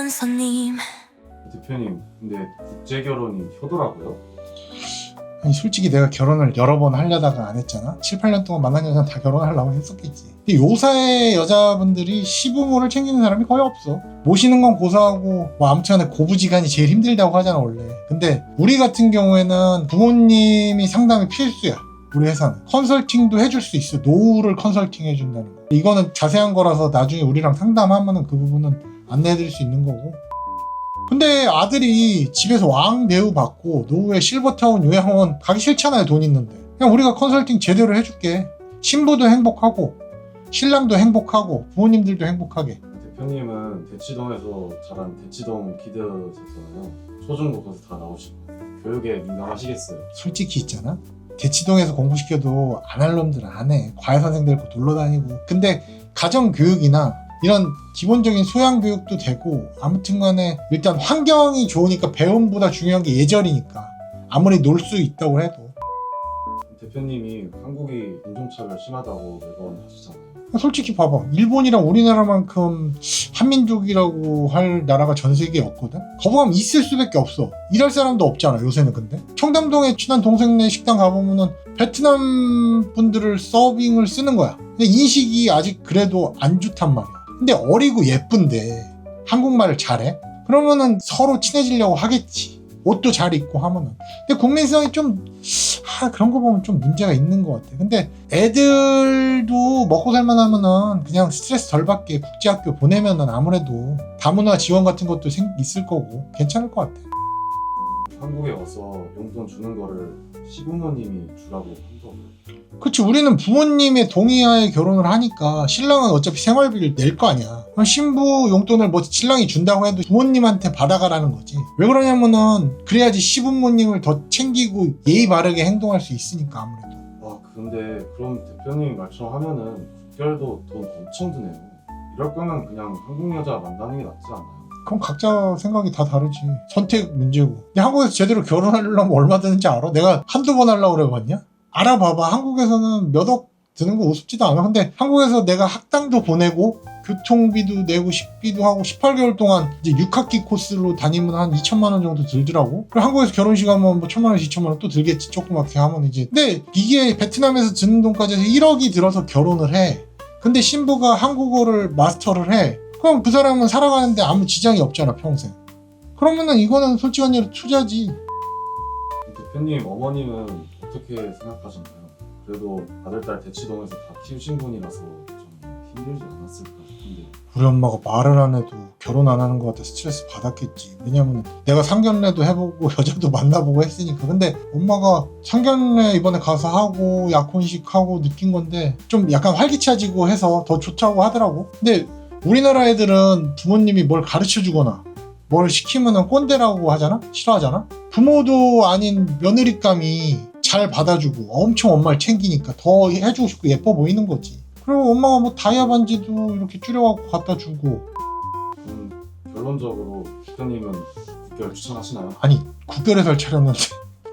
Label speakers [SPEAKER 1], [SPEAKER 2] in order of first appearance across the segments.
[SPEAKER 1] 낯선 손님.
[SPEAKER 2] 대표님, 근데 국제 결혼이 효도라고요?
[SPEAKER 3] 아니 솔직히 내가 결혼을 여러 번 하려다가 안 했잖아. 7, 8년 동안 만난 여자는 다 결혼하려고 했었겠지. 근데 요사의 여자분들이 시부모를 챙기는 사람이 거의 없어. 모시는 건 고사하고 뭐 아무튼 고부지간이 제일 힘들다고 하잖아 원래. 근데 우리 같은 경우에는 부모님이 상담이 필수야. 우리 회사는 컨설팅도 해줄 수 있어. 노후를 컨설팅 해준다는 거. 이거는 자세한 거라서 나중에 우리랑 상담하면은 그 부분은 안내해드릴 수 있는 거고. 근데 아들이 집에서 왕 대우 받고 노후에 실버타운 요양원 가기 싫잖아요. 돈 있는데. 그냥 우리가 컨설팅 제대로 해줄게. 신부도 행복하고 신랑도 행복하고 부모님들도 행복하게.
[SPEAKER 2] 대표님은 대치동에서 자란 대치동 키드셨잖아요. 초중고 거기서 다 나오시고 교육에 민감하시겠어요.
[SPEAKER 3] 솔직히 있잖아. 대치동에서 공부시켜도 안 할 놈들은 안 해. 과외선생 데리고 놀러 다니고. 근데 가정교육이나 이런 기본적인 소양교육도 되고 아무튼 간에 일단 환경이 좋으니까 배움보다 중요한 게 예절이니까 아무리 놀 수 있다고 해도.
[SPEAKER 2] 대표님이 한국이 인종차별 심하다고 매번 하시잖아요.
[SPEAKER 3] 솔직히 봐봐. 일본이랑 우리나라만큼 한민족이라고 할 나라가 전 세계에 없거든. 거부감 있을 수밖에 없어. 일할 사람도 없잖아 요새는. 근데 청담동에 친한 동생네 식당 가보면은 베트남 분들을 서빙을 쓰는 거야. 근데 인식이 아직 그래도 안 좋단 말이야. 근데 어리고 예쁜데 한국말을 잘해? 그러면은 서로 친해지려고 하겠지. 옷도 잘 입고 하면은. 근데 국민성이 좀 그런 거 보면 좀 문제가 있는 것 같아. 근데 애들도 먹고 살만하면은 그냥 스트레스 덜 받게 국제학교 보내면은 아무래도 다문화 지원 같은 것도 있을 거고 괜찮을 것 같아.
[SPEAKER 2] 한국에 와서 용돈 주는 거를 시부모님이 주라고 한다고요.
[SPEAKER 3] 그치. 우리는 부모님의 동의하에 결혼을 하니까 신랑은 어차피 생활비를 낼 거 아니야. 그럼 신부 용돈을 뭐 신랑이 준다고 해도 부모님한테 받아가라는 거지. 왜 그러냐면은 그래야지 시부모님을 더 챙기고 예의 바르게 행동할 수 있으니까 아무래도.
[SPEAKER 2] 와, 근데 그럼 대표님 말처럼 하면은 국결도 돈 엄청 드네요. 이럴 거면 그냥 한국 여자 만나는 게 낫지 않아요?
[SPEAKER 3] 그럼 각자 생각이 다 다르지. 선택 문제고. 근데 한국에서 제대로 결혼하려면 얼마 드는지 알아? 내가 한두 번 하려고 그래봤냐? 알아봐봐. 한국에서는 몇 억 드는 거 우습지도 않아. 근데 한국에서 내가 학당도 보내고 교통비도 내고 식비도 하고 18개월 동안 이제 6학기 코스로 다니면 한 2천만 원 정도 들더라고. 그리고 한국에서 결혼식 하면 뭐 1,000만 원에서 2천만 원 또 들겠지. 조그맣게 하면 이제. 근데 이게 베트남에서 드는 돈까지 해서 1억이 들어서 결혼을 해. 근데 신부가 한국어를 마스터를 해. 그럼 그 사람은 살아가는데 아무 지장이 없잖아 평생. 그러면은 이거는 솔직한 얘기로 투자지.
[SPEAKER 2] 대표님 어머님은 어떻게 생각하셨나요? 그래도 아들, 딸 대치동에서 다 키우신 분이라서 좀 힘들지 않았을까 싶은데.
[SPEAKER 3] 우리 엄마가 말을 안 해도 결혼 안 하는 것 같아 스트레스 받았겠지. 왜냐면 내가 상견례도 해보고 여자도 만나보고 했으니까. 근데 엄마가 상견례 이번에 가서 하고 약혼식 하고 느낀 건데 좀 약간 활기차지고 해서 더 좋다고 하더라고. 근데 우리나라 애들은 부모님이 뭘 가르쳐 주거나 뭘 시키면은 꼰대라고 하잖아? 싫어하잖아? 부모도 아닌 며느리감이 잘 받아주고 엄청 엄마를 챙기니까 더 해주고 싶고 예뻐 보이는 거지. 그리고 엄마가 뭐 다이아 반지도 이렇게 줄여갖고 갖다 주고.
[SPEAKER 2] 결론적으로 대표님은 국결 추천하시나요?
[SPEAKER 3] 아니 국결해설 차렸는데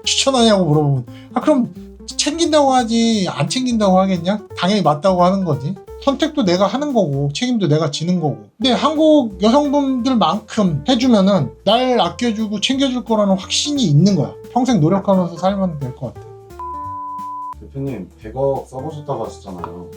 [SPEAKER 3] 추천하냐고 물어보면 그럼 챙긴다고 하지 안 챙긴다고 하겠냐? 당연히 맞다고 하는 거지. 선택도 내가 하는 거고 책임도 내가 지는 거고. 근데 한국 여성분들만큼 해주면은 날 아껴주고 챙겨줄 거라는 확신이 있는 거야. 평생 노력하면서 살면 될 것 같아.
[SPEAKER 2] 대표님 100억 써보셨다고 하셨잖아요.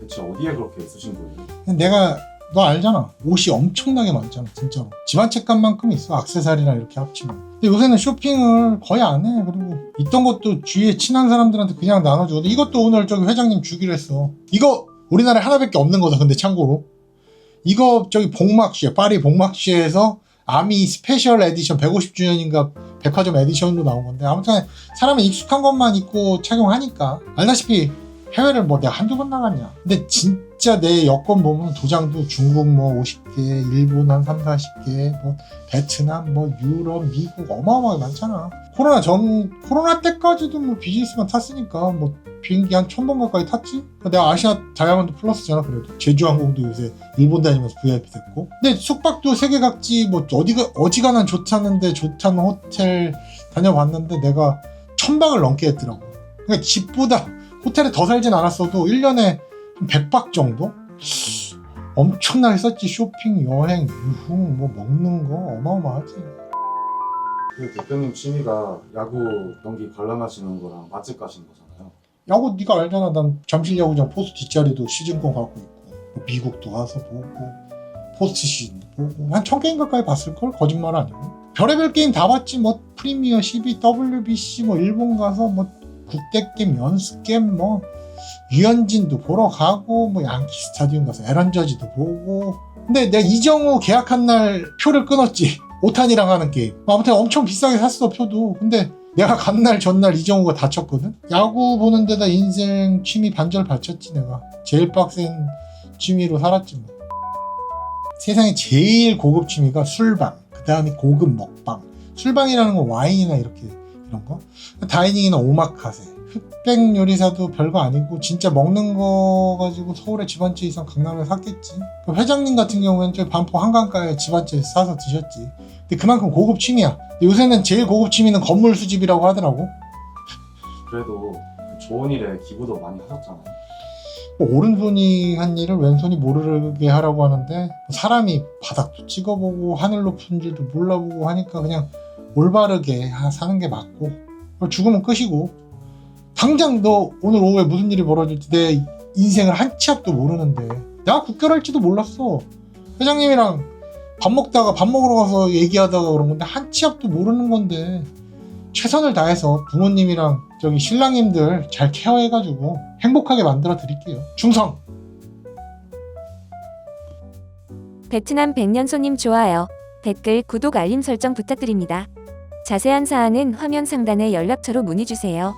[SPEAKER 2] 대체 어디에 그렇게 쓰신 거예요?
[SPEAKER 3] 내가 너 알잖아. 옷이 엄청나게 많잖아 진짜로. 집 한 채 값만큼 있어. 액세서리랑 이렇게 합치면. 근데 요새는 쇼핑을 거의 안 해. 그리고 있던 것도 주위에 친한 사람들한테 그냥 나눠주고. 이것도 오늘 저기 회장님 주기로 했어. 이거 우리나라에 하나밖에 없는 거다. 근데 참고로 이거 저기 복막시에 파리 복막시에서 아미 스페셜 에디션 150주년인가 백화점 에디션으로 나온 건데 아무튼 사람은 익숙한 것만 입고 착용하니까. 알다시피 해외를 뭐 내가 한두 번 나갔냐. 근데 진짜 내 여권 보면 도장도 중국 뭐 50개, 일본 한 3, 40개, 뭐 베트남, 뭐 유럽, 미국 어마어마하게 많잖아. 코로나 때까지도 뭐 비즈니스만 탔으니까 뭐 비행기 한 1,000번 가까이 탔지? 내가 아시아 다이아몬드 플러스잖아. 그래도 제주항공도 요새 일본 다니면서 VIP 됐고. 근데 숙박도 세계 각지 뭐 어지간한 좋다는데 좋다는 호텔 다녀봤는데 내가 1,000박을 넘게 했더라고. 그러니까 집보다 호텔에 더 살진 않았어도 1년에 100박 정도? 엄청나게 썼지. 쇼핑, 여행, 유흥, 뭐 먹는 거 어마어마하지.
[SPEAKER 2] 그 대표님 취미가 야구 경기 관람하시는 거랑 맛집 가시는 거잖아요.
[SPEAKER 3] 야구 네가 알잖아. 난 잠실야구장 포수 뒷자리도 시즌권 갖고 있고, 뭐 미국도 가서 보고, 포스트 시즌도 보고, 한 1000게임 가까이 봤을걸? 거짓말 아니고. 별의별 게임 다 봤지. 뭐 프리미어 12, WBC, 뭐 일본 가서 뭐 국대 게임, 연습 게임, 뭐 유현진도 보러 가고, 뭐 양키 스타디움 가서 에런 저지도 보고. 근데 내가 이정우 계약한 날 표를 끊었지. 오탄이랑 하는 게임. 아무튼 엄청 비싸게 샀어, 표도. 근데 내가 간 날 전날 이정우가 다쳤거든. 야구 보는 데다 인생 취미 반절 바쳤지. 내가 제일 빡센 취미로 살았지 뭐. 세상에 제일 고급 취미가 술방, 그 다음에 고급 먹방. 술방이라는 건 와인이나 이렇게 이런 거, 다이닝이나 오마카세. 흑백 요리사도 별거 아니고 진짜 먹는 거 가지고 서울에 집 한 채 이상 강남에 샀겠지. 그 회장님 같은 경우에는 저 반포 한강가에 집 한 채 사서 드셨지. 근데 그만큼 고급 취미야. 근데 요새는 제일 고급 취미는 건물 수집이라고 하더라고.
[SPEAKER 2] 그래도 그 좋은 일에 기부도 많이 하셨잖아요.
[SPEAKER 3] 뭐 오른손이 한 일을 왼손이 모르게 하라고 하는데, 사람이 바닥도 찍어보고 하늘 높은 줄도 몰라보고 하니까 그냥 올바르게 사는 게 맞고, 죽으면 끝이고. 당장 너 오늘 오후에 무슨 일이 벌어질지 내 인생을 한 치 앞도 모르는데 내가 국결할지도 몰랐어. 회장님이랑 밥 먹다가 밥 먹으러 가서 얘기하다가 그런 건데 한 치 앞도 모르는 건데, 최선을 다해서 부모님이랑 저기 신랑님들 잘 케어해가지고 행복하게 만들어 드릴게요. 충성!
[SPEAKER 1] 베트남 백년손님 좋아요, 댓글, 구독, 알림 설정 부탁드립니다. 자세한 사항은 화면 상단의 연락처로 문의주세요.